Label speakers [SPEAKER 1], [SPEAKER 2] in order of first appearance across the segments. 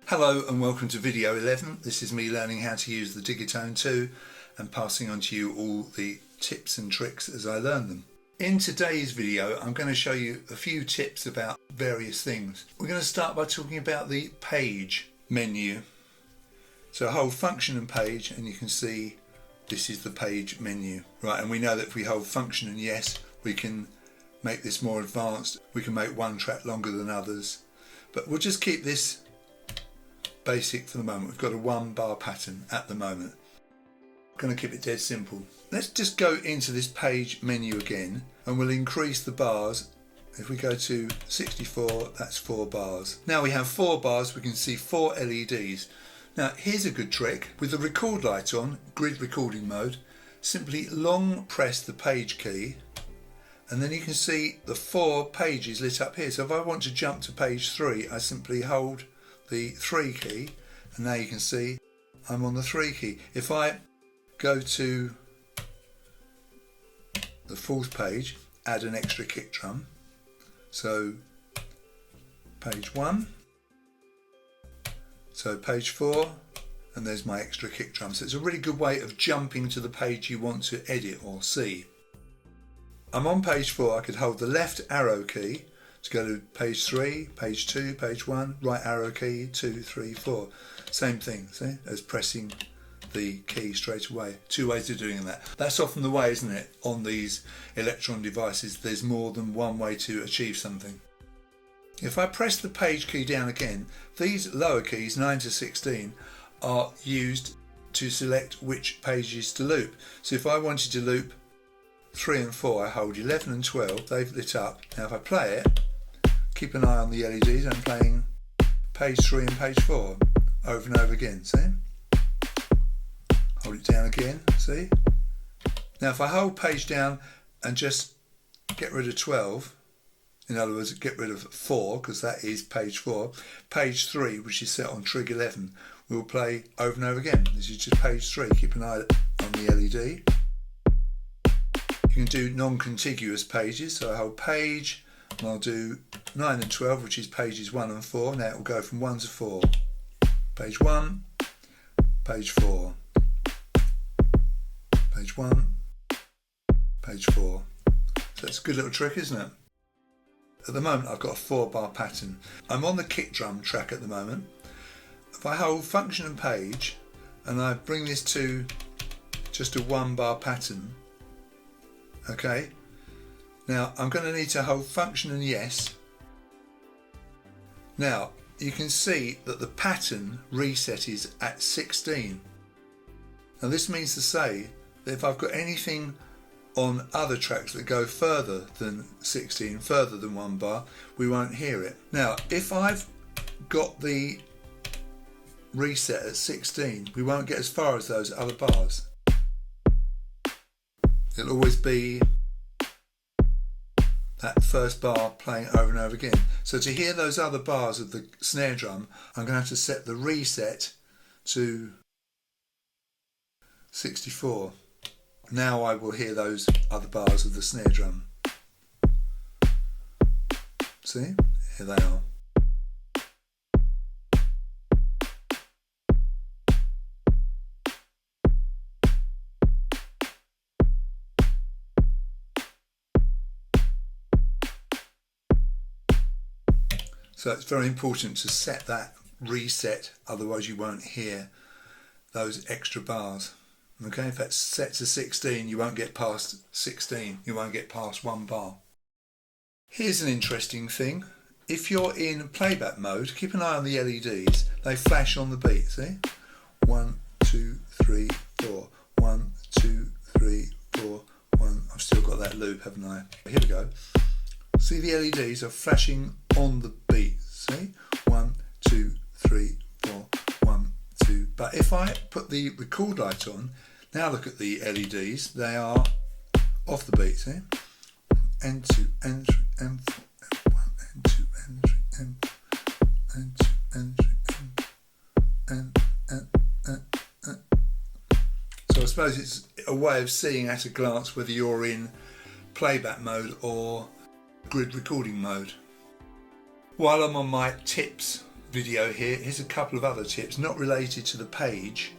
[SPEAKER 1] Hello and welcome to video 11. This is me learning how to use the Digitone 2 and passing on to you all the tips and tricks as I learn them. In today's video I'm going to show you a few tips about various things. We're going to start by talking about the page menu. So hold function and page and you can see this is the page menu. Right, and we know that if we hold function and yes, we can make this more advanced. We can make one track longer than others, but we'll just keep this basic for the moment. We've got a 1-bar pattern at the moment. I'm going to keep it dead simple. Let's just go into this page menu again and we'll increase the bars. If we go to 64, that's 4 bars. Now we have 4 bars, we can see 4 LEDs. Now here's a good trick. With the record light on, grid recording mode, simply long press the page key and then you can see the 4 pages lit up here. So if I want to jump to page 3, I simply hold the 3 key and now you can see I'm on the 3 key. If I go to the 4th page, add an extra kick drum, so page 1, so page 4, and there's my extra kick drum. So it's a really good way of jumping to the page you want to edit or see. I'm on page 4, I could hold the left arrow key to go to page 3, page 2, page 1, right arrow key, 2, 3, 4. Same thing, see, as pressing the key straight away. 2 ways of doing that. That's often the way, isn't it? On these Elektron devices, there's more than one way to achieve something. If I press the page key down again, these lower keys, 9 to 16, are used to select which pages to loop. So if I wanted to loop 3 and 4, I hold 11 and 12, they've lit up. Now if I play it, keep an eye on the LEDs, I'm playing page 3 and page 4 over and over again, see? Hold it down again, see? Now if I hold page down and just get rid of 12, in other words get rid of 4 because that is page 4, page 3 which is set on trig 11 will play over and over again. This is just page 3, keep an eye on the LED. You can do non-contiguous pages, so I hold page and I'll do 9 and 12 which is pages 1 and 4. Now it will go from 1 to 4. Page 1, page 4, page 1, page 4. So it's a good little trick, isn't it? At the moment I've got a 4-bar pattern. I'm on the kick drum track at the moment. If I hold function and page and I bring this to just a 1-bar pattern, okay, now I'm going to need to hold function and yes. Now you can see that the pattern reset is at 16. Now this means to say that if I've got anything on other tracks that go further than 16, further than 1 bar, we won't hear it. Now if I've got the reset at 16, we won't get as far as those other bars. It'll always be that first bar playing over and over again. So to hear those other bars of the snare drum, I'm going to have to set the reset to 64. Now I will hear those other bars of the snare drum. See? Here they are. So it's very important to set that reset, otherwise you won't hear those extra bars. Okay, if that's set to 16, you won't get past 16, you won't get past 1 bar. Here's an interesting thing. If you're in playback mode, keep an eye on the LEDs. They flash on the beat, see? 1, 2, 3, 4. 1, 2, 3, 4. 1. I've still got that loop, haven't I? Here we go. See, the LEDs are flashing on the beat, see? 1, 2, 3, 4, 1, 2. But if I put the record light on, now look at the LEDs, they are off the beat, see? N2, N3, N4, N1, N2, N3, N2, N3, N, N, N, N. So I suppose it's a way of seeing at a glance whether you're in playback mode or grid recording mode. While I'm on my tips video here. Here's a couple of other tips, not related to the page,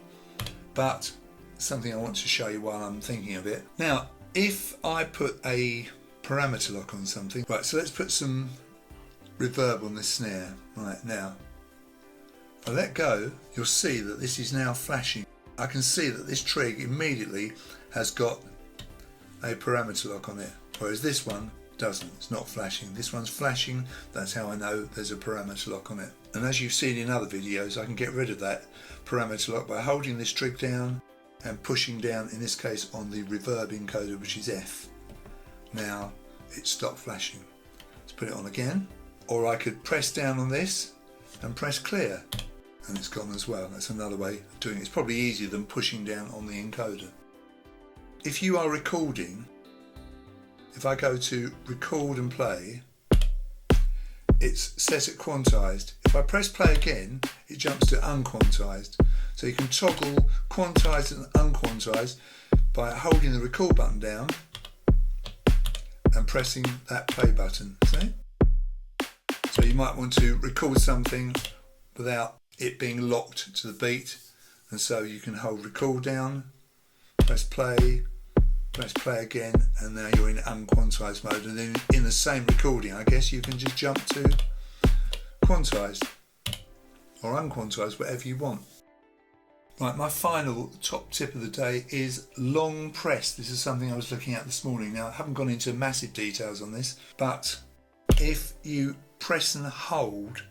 [SPEAKER 1] but something I want to show you while I'm thinking of it. Now, if I put a parameter lock on something, right, so let's put some reverb on this snare. Right, now, if I let go, you'll see that this is now flashing. I can see that this trig immediately has got a parameter lock on it, whereas this one doesn't. It's not flashing. This one's flashing. That's how I know there's a parameter lock on it. And as you've seen in other videos, I can get rid of that parameter lock by holding this trig down and pushing down, in this case on the reverb encoder, which is F. Now it stopped flashing. Let's put it on again. Or I could press down on this and press clear, and it's gone as well. That's another way of doing it. It's probably easier than pushing down on the encoder. If you are recording, if I go to record and play, it's set at quantized. If I press play again, it jumps to unquantized. So you can toggle quantized and unquantized by holding the record button down and pressing that play button. See? So you might want to record something without it being locked to the beat, and so you can hold record down, press play again, and now you're in unquantized mode. And then in the same recording, I guess you can just jump to quantized or unquantized, whatever you want. Right, my final top tip of the day is long press. This is something I was looking at this morning. Now, I haven't gone into massive details on this, but if you press and hold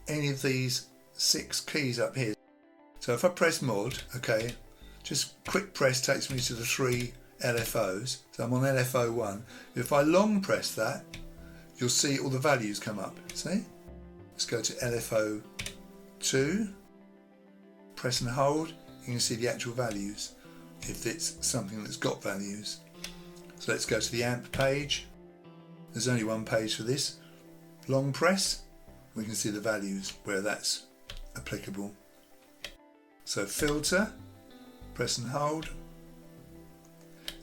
[SPEAKER 1] any of these 6 keys up here, so if I press mod, okay, just quick press takes me to the 3 LFOs, so I'm on LFO 1. If I long press that, you'll see all the values come up. See? Let's go to LFO 2, press and hold, you can see the actual values if it's something that's got values. So let's go to the amp page. There's only one page for this. Long press, we can see the values where that's applicable. So filter, press and hold.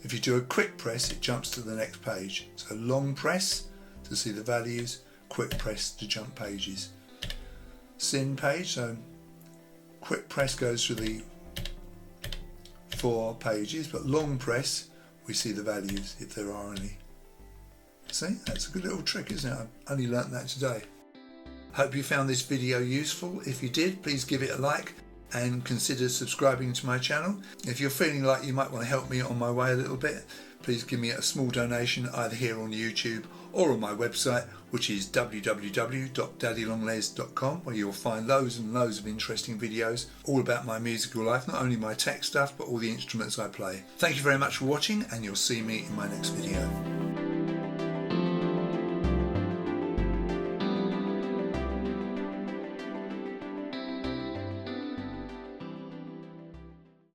[SPEAKER 1] If you do a quick press, it jumps to the next page. So long press to see the values, quick press to jump pages. Syn page, so quick press goes through the 4 pages, but long press, we see the values if there are any. See, that's a good little trick, isn't it? I only learnt that today. Hope you found this video useful. If you did, please give it a like and consider subscribing to my channel. If you're feeling like you might want to help me on my way a little bit, please give me a small donation either here on YouTube or on my website, which is www.daddylongles.com, where you'll find loads and loads of interesting videos all about my musical life, not only my tech stuff but all the instruments I play. Thank you very much for watching, and you'll see me in my next video.